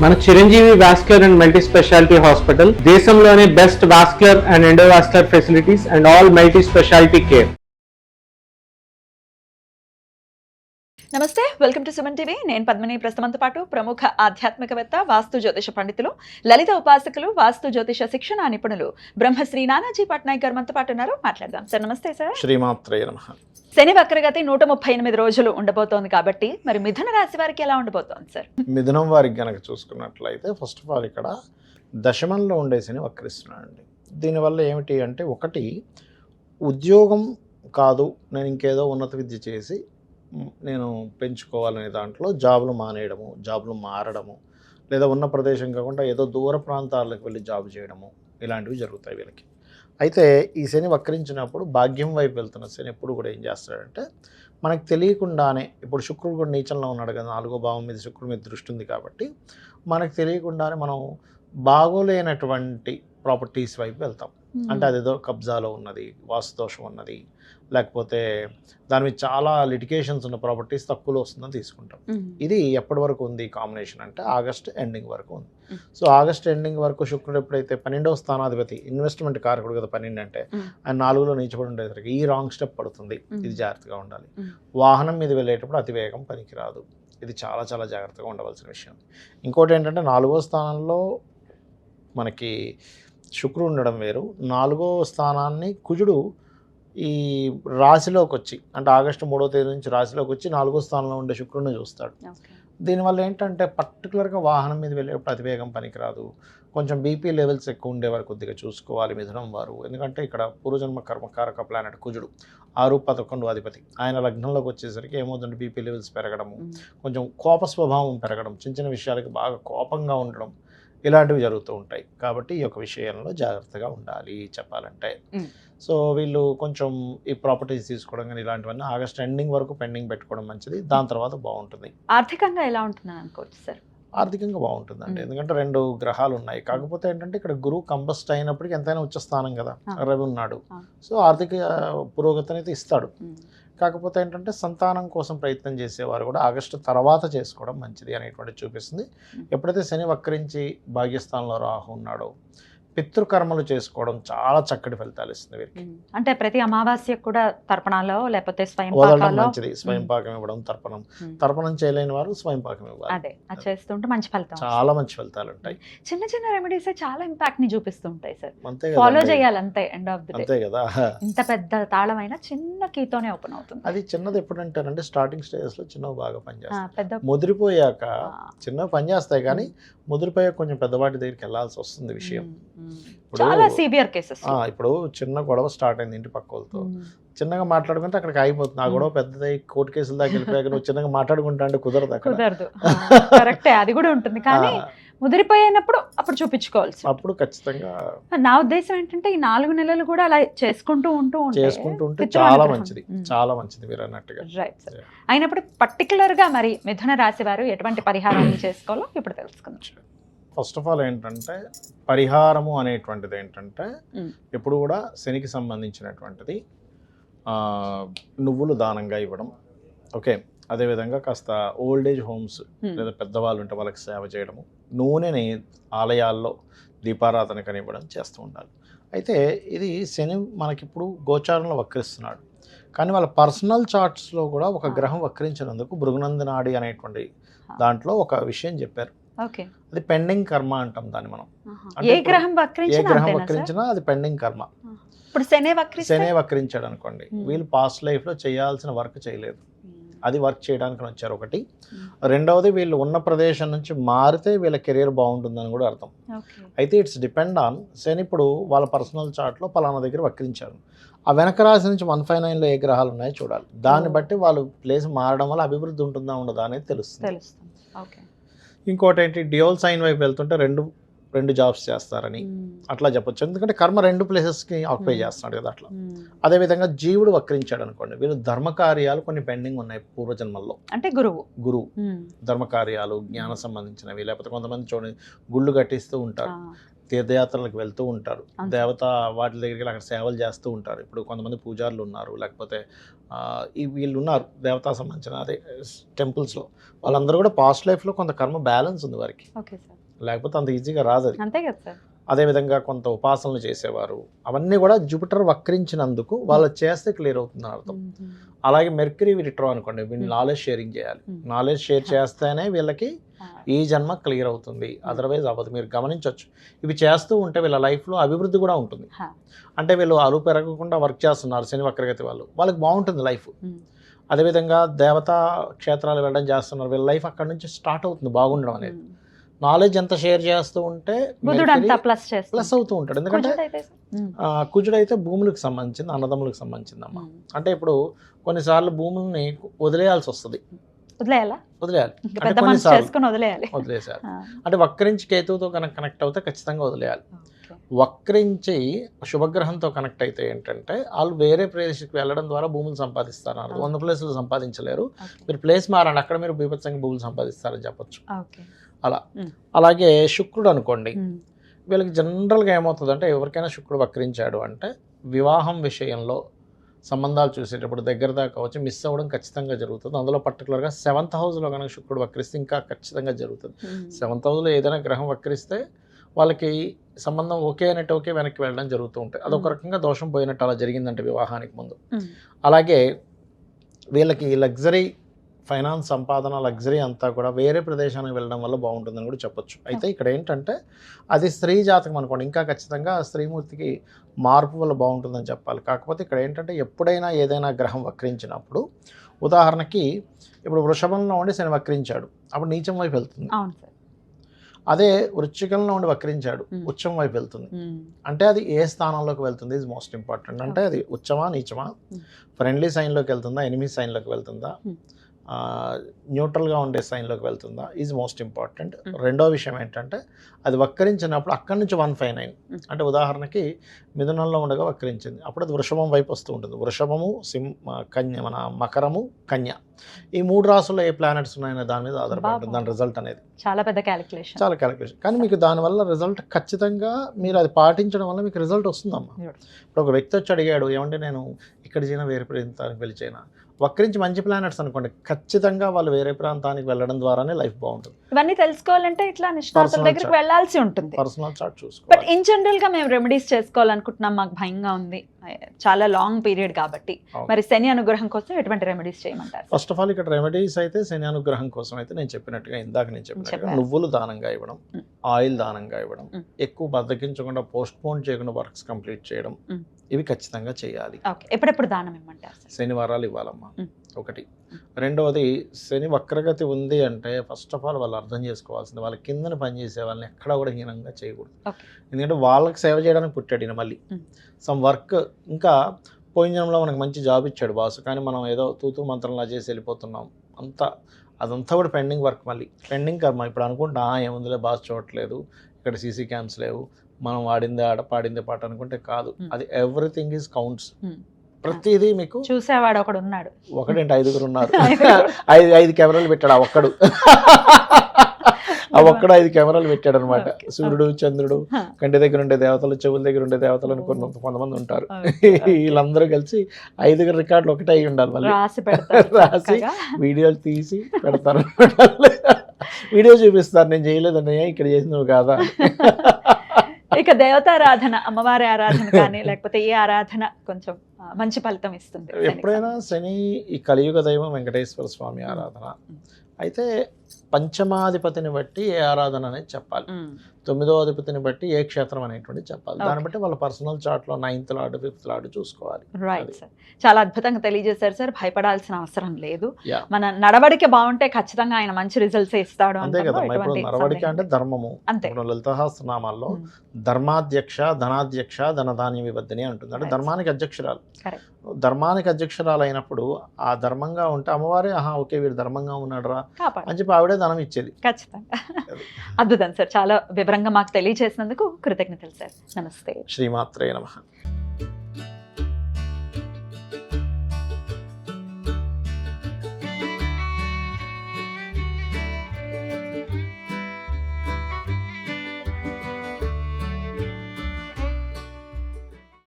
మన Chiranjeevi vascular and multi speciality hospital దేశంలోనే best vascular and endovascular facilities and all multi speciality care. నమస్తే, welcome to Suman TV. నేను పద్మిని. ప్రస్తుతంతో పాటు ప్రముఖ ఆధ్యాత్మికవేత్త, వాస్తు జ్యోతిష పండితులు, లలిత ఉపాసకులు, వాస్తు జ్యోతిష శిక్షణ నిపుణులు బ్రహ్మశ్రీ నానాజీ పట్నాయక్ గారు మనతో పాటు ఉన్నారు. మాట్లాడదాం సార్. నమస్తే సార్. శ్రీమాత్రే నమః. శని వక్రగతి 138 రోజులు ఉండబోతోంది కాబట్టి మరి మిథున రాశి వారికి ఎలా ఉండబోతోంది సార్? మిథునం వారికి గనక చూసుకున్నట్లయితే ఫస్ట్ ఆఫ్ ఆల్ ఇక్కడ దశమంలో ఉండే శని వక్రిస్తున్నాడండి. దీనివల్ల ఏమిటి అంటే, ఒకటి ఉద్యోగం కాదు, నేను ఇంకేదో ఉన్నత విద్య చేసి నేను పెంచుకోవాలనే దాంట్లో జాబులు మానేయడము, జాబులు మారడము, లేదా ఉన్న ప్రదేశం కాకుండా ఏదో దూర ప్రాంతాలకు వెళ్ళి జాబ్ చేయడము, ఇలాంటివి జరుగుతాయి వీళ్ళకి. అయితే ఈ శని వక్రించినప్పుడు భాగ్యం వైపు వెళ్తున్న శని ఎప్పుడు కూడా ఏం చేస్తాడంటే, మనకు తెలియకుండానే, ఇప్పుడు శుక్రుడు కూడా నీచంలో ఉన్నాడు కదా, 4వ భావం మీద శుక్రుడి మీద దృష్టి ఉంది కాబట్టి మనకు తెలియకుండానే మనం బాగోలేనటువంటి ప్రాపర్టీస్ వైపు వెళ్తాం. అంటే అదేదో కబ్జాలో ఉన్నది, వాస్తుదోషం ఉన్నది, లేకపోతే దాని మీద చాలా లిటిగేషన్స్ ఉన్న ప్రాపర్టీస్ తక్కువలో వస్తుందని తీసుకుంటాం. ఇది ఎప్పటి వరకు ఉంది కాంబినేషన్ అంటే ఆగస్ట్ ఎండింగ్ వరకు ఉంది. సో ఆగస్ట్ ఎండింగ్ వరకు శుక్రుడు ఎప్పుడైతే 12వ స్థానాధిపతి, ఇన్వెస్ట్మెంట్ కారకుడు కదా 12 అంటే, ఆయన 4లో నీచబడి ఉండేసరికి ఈ రాంగ్ స్టెప్ పడుతుంది. ఇది జాగ్రత్తగా ఉండాలి. వాహనం మీద వెళ్ళేటప్పుడు అతివేగం పనికిరాదు. ఇది చాలా చాలా జాగ్రత్తగా ఉండవలసిన విషయం. ఇంకోటి ఏంటంటే, 4వ స్థానంలో మనకి శుక్రుడు ఉండడం వేరు, 4వ స్థానాన్ని కుజుడు ఈ రాశిలోకి వచ్చి, అంటే ఆగస్టు 3వ తేదీ నుంచి రాశిలోకి వచ్చి 4వ స్థానంలో ఉండే శుక్రుడిని చూస్తాడు. దీనివల్ల ఏంటంటే, పర్టికులర్గా వాహనం మీద వెళ్ళేటప్పుడు అతివేగం పనికిరాదు. కొంచెం బీపీ లెవెల్స్ ఎక్కువ ఉండేవారు కొద్దిగా చూసుకోవాలి మిథునం వారు. ఎందుకంటే ఇక్కడ పూర్వజన్మ కర్మకారక ప్లానెట్ కుజుడు 6-11 అధిపతి. ఆయన లగ్నంలోకి వచ్చేసరికి ఏమవుతుందంటే బీపీ లెవెల్స్ పెరగడము, కొంచెం కోప స్వభావం పెరగడం, చిన్న చిన్న విషయాలకి బాగా కోపంగా ఉండడం, ఇలాంటివి జరుగుతూ ఉంటాయి. కాబట్టి ఈ యొక్క విషయంలో జాగ్రత్తగా ఉండాలి చెప్పాలంటే. సో వీళ్ళు కొంచెం ఈ ప్రాపర్టీస్ తీసుకోవడం కానీ ఇలాంటివన్నీ ఆగస్ట్ ఎండింగ్ వరకు పెండింగ్ పెట్టుకోవడం మంచిది. దాని తర్వాత బాగుంటుంది. ఆర్థికంగా ఎలా ఉంటుందని అనుకోవచ్చు సార్? ఆర్థికంగా బాగుంటుందండి, ఎందుకంటే 2 గ్రహాలు ఉన్నాయి. కాకపోతే ఏంటంటే, ఇక్కడ గురువు కంబస్ట్ అయినప్పటికీ ఎంతైనా ఉచ్చ స్థానం కదా, రవి ఉన్నాడు. సో ఆర్థిక పురోగతిని అయితే ఇస్తాడు. కాకపోతే ఏంటంటే, సంతానం కోసం ప్రయత్నం చేసేవారు కూడా ఆగస్టు తర్వాత చేసుకోవడం మంచిది అనేటువంటి చూపిస్తుంది. ఎప్పుడైతే శని వక్రించి భాగ్యస్థానంలో రాహు ఉన్నాడో, పితృకర్మలు చేసుకోవడం చాలా చక్కటి ఫలితాలు ఇస్తుంది వీరికి. అంటే ప్రతి అమావాస్యకు కూడా తర్పణాలో లేకపోతే వదలడం మంచిది. స్వయంపాకం ఇవ్వడం, తర్పణం చేయలేని వారు స్వయంపాకం ఇవ్వాలి. అదే అది చేస్తుంటే మంచి ఫలితం, చాలా మంచి ఫలితాలు ఉంటాయి. చిన్న చిన్న రెమెడీస్ చాలా ఇంపాక్ట్ ని చూపిస్తూ ఉంటాయి సార్. అంతే ఫాలో చేయాలి అంతే. ఎండ్ ఆఫ్ ది డే అంతే కదా. ఇంత పెద్ద తాళమైన చిన్న కీతోనే ఓపెన్ అవుతుంది. అది చిన్నది ఎప్పుడంటారంటే, స్టార్టింగ్ స్టేజెస్ లో చిన్నవి బాగా పనిచేస్తాయి. పెద్ద ముదిరిపోయాక చిన్నవి పనిచేస్తాయి, కానీ ముదిరిపోయాక కొంచెం పెద్దవాటి దగ్గరికి వెళ్ళాల్సి వస్తుంది విషయం. చాలా సివియర్ కేసెస్. ఇప్పుడు చిన్న గొడవ స్టార్ట్ అయింది ఇంటి పక్క వాళ్ళతో, చిన్నగా మాట్లాడుకుంటే అక్కడికి అయిపోతుంది. ఆ గొడవ పెద్దదై కోర్టు కేసుల దాకా వెళ్ళిపోయాక నువ్వు చిన్నగా మాట్లాడుకుంటా అంటే కుదరదు. కరెక్టే, అది కూడా ఉంటుంది. కానీ ముదిరిపోయినప్పుడు అప్పుడు చూపించుకోవాల్సి, అప్పుడు ఖచ్చితంగా. నా ఉద్దేశం ఏంటంటే, ఈ 4 నెలలు కూడా అలా చేసుకుంటూ ఉంటే చాలా మంచిది, చాలా మంచిది మీరు అన్నట్టుగా. Right sir. అయినప్పుడు పర్టికులర్ గా మరి మిథున రాశి వారు ఎటువంటి పరిహారాన్ని చేసుకోవాలో ఇప్పుడు తెలుసుకుందాం. ఫస్ట్ ఆఫ్ ఆల్ ఏంటంటే, పరిహారము అనేటువంటిది ఏంటంటే, ఎప్పుడు కూడా శనికి సంబంధించినటువంటిది నువ్వులు దానంగా ఇవ్వడం. ఓకే, అదేవిధంగా కాస్త ఓల్డ్ ఏజ్ హోమ్స్ లేదా పెద్దవాళ్ళు ఉంటే వాళ్ళకి సేవ చేయడము, నూనెని ఆలయాల్లో దీపారాధన కనివ్వడం చేస్తూ ఉండాలి. అయితే ఇది శని మనకిప్పుడు గోచారంలో వక్రిస్తున్నాడు, కానీ వాళ్ళ పర్సనల్ చార్ట్స్లో కూడా ఒక గ్రహం వక్రించినందుకు భృగునందనాడి అనేటువంటి దాంట్లో ఒక విషయం చెప్పారు. అది పెండింగ్ కర్మ అంటాం దాన్ని మనం. ఏ గ్రహం వక్రించినా అది పెండింగ్ కర్మ. ఇప్పుడు శనే వక్రించాడు అనుకోండి, వీళ్ళు పాస్ట్ లైఫ్లో చేయాల్సిన వర్క్ చేయలేదు, అది వర్క్ చేయడానికి వచ్చారు ఒకటి. రెండవది, వీళ్ళు ఉన్న ప్రదేశం నుంచి మారితే వీళ్ళ కెరీర్ బాగుంటుందని కూడా అర్థం. అయితే ఇట్స్ డిపెండ్ ఆన్ శని. ఇప్పుడు వాళ్ళ పర్సనల్ చార్ట్లో పలానా దగ్గర వక్రించారు, ఆ వెనక రాశి నుంచి 159లో ఏ గ్రహాలు ఉన్నాయో చూడాలి. దాన్ని బట్టి వాళ్ళు ప్లేస్ మారడం వల్ల అభివృద్ధి ఉంటుందా ఉండదా అనేది తెలుస్తుంది. ఇంకోటి ఏంటి, డ్యూయల్ సైన్ వైపు వెళ్తుంటే రెండు జాబ్స్ చేస్తారని అట్లా చెప్పొచ్చు. ఎందుకంటే కర్మ 2 ప్లేసెస్కి ఆక్యుపై చేస్తున్నాడు కదా అట్లా. అదేవిధంగా జీవుడు వక్రించాడు అనుకోండి, వీళ్ళు ధర్మకార్యాలు కొన్ని పెండింగ్ ఉన్నాయి పూర్వజన్మల్లో. అంటే గురువు ధర్మకార్యాలు, జ్ఞాన సంబంధించినవి, లేకపోతే కొంతమంది చూడండి గుళ్ళు కట్టిస్తూ ఉంటారు. తీర్థయాత్రలకు వెళ్తూ ఉంటారు, అవును. దేవత వాటి దగ్గరికి వెళ్ళి అక్కడ సేవలు చేస్తూ ఉంటారు. ఇప్పుడు కొంతమంది పూజారులు ఉన్నారు, లేకపోతే ఈ వీళ్ళు ఉన్నారు దేవతా సంబంధించిన అదే టెంపుల్స్లో. వాళ్ళందరూ కూడా పాస్ట్ లైఫ్లో కొంత కర్మ బ్యాలెన్స్ ఉంది వారికి, ఓకే సార్, లేకపోతే అంత ఈజీగా రాదు అది. అంతే కదా సార్. అదేవిధంగా కొంత ఉపాసనలు చేసేవారు, అవన్నీ కూడా జూపిటర్ వక్రించినందుకు వాళ్ళు చేస్తే క్లియర్ అవుతుంది అర్థం. అలాగే మెర్క్యూరీ రిట్రో అనుకోండి, వీళ్ళు నాలెడ్జ్ షేరింగ్ చేయాలి. నాలెడ్జ్ షేర్ చేస్తేనే వీళ్ళకి ఈ జన్మ క్లియర్ అవుతుంది, అదర్వైజ్ అవ్వదు. మీరు గమనించవచ్చు, ఇవి చేస్తూ ఉంటే వీళ్ళ లైఫ్లో అభివృద్ధి కూడా ఉంటుంది. అంటే వీళ్ళు అరువు పెరగకుండా వర్క్ చేస్తున్నారు శని వక్రగతి వాళ్ళకి బాగుంటుంది లైఫ్. అదేవిధంగా దేవతా క్షేత్రాలు వెళ్ళడం చేస్తున్నారు, వీళ్ళ లైఫ్ అక్కడ నుంచి స్టార్ట్ అవుతుంది బాగుండడం అనేది. నాలెడ్జ్ ఎంత షేర్ చేస్తూ ఉంటే ప్లస్ అవుతూ ఉంటాడు. ఎందుకంటే కుజుడైతే భూములకు సంబంధించింది, అన్నదమ్ములకు సంబంధించింది అమ్మ. అంటే ఇప్పుడు కొన్నిసార్లు భూముల్ని వదిలేయాల్సి వస్తుంది, వదిలేయాలి. వదిలేసారు అంటే వక్రించి కేతువుతో కనెక్ట్ అవుతే ఖచ్చితంగా వదిలేయాలి. వక్రించి శుభగ్రహంతో కనెక్ట్ అయితే ఏంటంటే వాళ్ళు వేరే ప్రదేశకు వెళ్ళడం ద్వారా భూములు సంపాదిస్తారు. 100 ప్లేసులు సంపాదించలేరు, మీరు ప్లేస్ మారండి, అక్కడ మీరు బీభత్సంగా భూములు సంపాదిస్తారని చెప్పొచ్చు. అలా అలాగే శుక్రుడు అనుకోండి, వీళ్ళకి జనరల్గా ఏమవుతుంది అంటే ఎవరికైనా శుక్రుడు వక్రించాడు అంటే వివాహం విషయంలో సంబంధాలు చూసేటప్పుడు దగ్గర దాకా వచ్చి మిస్ అవ్వడం ఖచ్చితంగా జరుగుతుంది. అందులో పర్టికులర్గా 7th హౌస్లో కనుక శుక్రుడు వక్రిస్తే ఇంకా ఖచ్చితంగా జరుగుతుంది. 7th హౌస్లో ఏదైనా గ్రహం వక్రిస్తే వాళ్ళకి సంబంధం ఓకే అనేట్టు ఓకే వెనక్కి వెళ్ళడం జరుగుతూ ఉంటాయి. అదొక రకంగా దోషం పోయినట్టు అలా జరిగిందంటే వివాహానికి ముందు. అలాగే వీళ్ళకి లగ్జరీ ఫైనాన్స్ సంపాదన లగ్జరీ అంతా కూడా వేరే ప్రదేశానికి వెళ్ళడం వల్ల బాగుంటుందని కూడా చెప్పొచ్చు. అయితే ఇక్కడ ఏంటంటే అది స్త్రీ జాతకం అనుకోండి, ఇంకా ఖచ్చితంగా స్త్రీమూర్తికి మార్పు వల్ల బాగుంటుందని చెప్పాలి. కాకపోతే ఇక్కడ ఏంటంటే ఎప్పుడైనా ఏదైనా గ్రహం వక్రించినప్పుడు, ఉదాహరణకి ఇప్పుడు వృషభంలో ఉండి శని వక్రించాడు, అప్పుడు నీచం వైపు వెళ్తుంది. అదే వృశ్చికంలో ఉండి వక్రించాడు, ఉచ్చం వైపు వెళ్తుంది. అంటే అది ఏ స్థానంలోకి వెళ్తుంది ఈజ్ మోస్ట్ ఇంపార్టెంట్. అంటే అది ఉచ్చమా నీచమా, ఫ్రెండ్లీ సైన్లోకి వెళ్తుందా, ఎనిమీ సైన్లోకి వెళ్తుందా, న్యూట్రల్గా ఉండే సైన్లోకి వెళ్తుందా ఈజ్ మోస్ట్ ఇంపార్టెంట్. రెండో విషయం ఏంటంటే అది వక్రించినప్పుడు అక్కడి నుంచి 159, అంటే ఉదాహరణకి మిథునంలో ఉండగా వక్రించింది, అప్పుడు అది వృషభం వైపు వస్తూ ఉంటుంది. వృషభము, కన్య, మన మకరము, కన్య, ఈ 3 రాసుల్లో ఏ ప్లానెట్స్ ఉన్నాయనే దాని మీద ఆధారపడి ఉంటుంది దాని రిజల్ట్ అనేది. చాలా పెద్ద క్యాలిక్యులేషన్, చాలా క్యాలిక్యులేషన్. కానీ మీకు దానివల్ల రిజల్ట్ ఖచ్చితంగా మీరు అది పాటించడం వల్ల మీకు రిజల్ట్ వస్తుందమ్మా. ఇప్పుడు ఒక వ్యక్తి వచ్చి అడిగాడు, ఏమంటే నేను ఇక్కడ చేయనా వేరే ప్రాంతానికి వెళ్ళి చేయనా, వక్రించి మంచి ప్లానెట్స్ అనుకోండి, ఖచ్చితంగా వాళ్ళు వేరే ప్రాంతానికి వెళ్ళడం ద్వారానే లైఫ్ బాగుంటుంది. ఇవన్నీ తెలుసుకోవాలంటే ఇట్లా నిష్ణాతుల దగ్గరికి వెళ్ళాల్సి ఉంటుంది. పర్సనల్ చార్ట్ చూసుకోవాలి. బట్ ఇన్ జనరల్ గా మేము రెమెడీస్ చేసుకోవాలనుకుంటున్నాం, మాకు భయంగా ఉంది, చాలా లాంగ్ పీరియడ్ కాబట్టి, మరి శని అనుగ్రహం కోసం ఎటువంటి రెమెడీస్ చేయమంటారు? ఫస్ట్ ఆఫ్ ఆల్ ఇక్కడ రెమెడీస్ అయితే శని అనుగ్రహం కోసం అయితే నేను చెప్పినట్టుగా ఇందాక నేను చెప్పినట్టుగా నువ్వులు దానంగా ఇవ్వడం, ఆయిల్ దానంగా ఇవ్వడం, ఎక్కువ బద్దకించకుండా పోస్ట్ పోన్ చేయకుండా వర్క్స్ కంప్లీట్ చేయడం, ఇవి ఖచ్చితంగా చేయాలి. ఎప్పుడెప్పుడు దానం ఇవ్వమంటారు? శనివారాలు ఇవ్వాలమ్మా ఒకటి. రెండవది శని వక్రగతి ఉంది అంటే ఫస్ట్ ఆఫ్ ఆల్ వాళ్ళు అర్థం చేసుకోవాల్సింది, వాళ్ళ కిందన పనిచేసే వాళ్ళని ఎక్కడ కూడా హీనంగా చేయకూడదు. ఎందుకంటే వాళ్ళకి సేవ చేయడానికి పుట్టాడు ఈయన. మళ్ళీ సమ్ వర్క్, ఇంకా పోయిన జన్మలో మనకు మంచి జాబ్ ఇచ్చాడు బాస్, కానీ మనం ఏదో తూతూ మంత్రంలా చేసి వెళ్ళిపోతున్నాం, అదంతా కూడా పెండింగ్ వర్క్, మళ్ళీ పెండింగ్ కర్మ. ఇప్పుడు అనుకుంటా ఏముందిలే బాస్ చూడట్లేదు, ఇక్కడ సీసీ క్యామ్స్ లేవు, మనం వాడిందే ఆడ పాడిందే పాట అనుకుంటే కాదు, అది ఎవ్రీథింగ్ ఈజ్ కౌంట్స్. ప్రతిదీ మీకు చూసేవాడు ఒకడు ఉన్నాడు, ఒకటేంటి 5 ఉన్నారు, 5 కెమెరాలు పెట్టాడు ఆ ఒక్కడు. ఆ ఒక్కడు 5 కెమెరాలు పెట్టాడు అనమాట. సూర్యుడు, చంద్రుడు, కంటి దగ్గర ఉండే దేవతలు, చెవుల దగ్గర ఉండే దేవతలు అని కొంతమంది ఉంటారు. వీళ్ళందరూ కలిసి 5 రికార్డులు ఒకటే అయి ఉండాలి. మళ్ళీ రాసి వీడియోలు తీసి పెడతారు, వీడియో చూపిస్తారు, నేను చేయలేదన్నయ్య ఇక్కడ చేసి నువ్వు కాదా. ఇక దేవతారాధన, అమ్మవారి ఆరాధన కానీ లేకపోతే ఏ ఆరాధన కొంచెం మంచి ఫలితం ఇస్తుంది? ఎప్పుడైనా శని ఈ కలియుగ దైవం వెంకటేశ్వర స్వామి ఆరాధన అయితే పంచమాధిపతిని బట్టి ఏ ఆరాధన అనేది చెప్పాలి, 9వ అధిపతిని బట్టి ఏ క్షేత్రం అనేటువంటి చెప్పాలి. దాన్ని బట్టి వాళ్ళ పర్సనల్ చార్ట్లో 9th లార్డ్ 5th లార్డ్ చూసుకోవాలి. రైట్ సార్, చాలా అద్భుతంగా తెలియజేశారు సార్. భయపడాల్సిన అవసరం లేదు, మన నడవడిక బాగుంటే ఖచ్చితంగా ఆయన మంచి రిజల్ట్స్ ఇస్తాడు. అంతే కదా. ఇప్పుడు నడవడిక అంటే ధర్మము. ఇప్పుడు లలితాసహస్రనామాల్లో ధర్మాధ్యక్ష, ధనాధ్యక్ష, ధనధాన్య వివర్ధిని అంటుంది. అంటే ధర్మానికి అధ్యక్షురాలు. ధర్మానికి అధ్యక్షురాలు అయినప్పుడు ఆ ధర్మంగా ఉంటే అమ్మవారే ఓకే వీడు ధర్మంగా ఉన్నాడు రా అని చెప్పి ఆవిడే ధనం ఇచ్చేది. ఖచ్చితంగా. అద్భుతం సార్, చాలా వివరంగా మాకు తెలియజేసినందుకు కృతజ్ఞతలు సార్. నమస్తే. శ్రీమాత్రే నమః.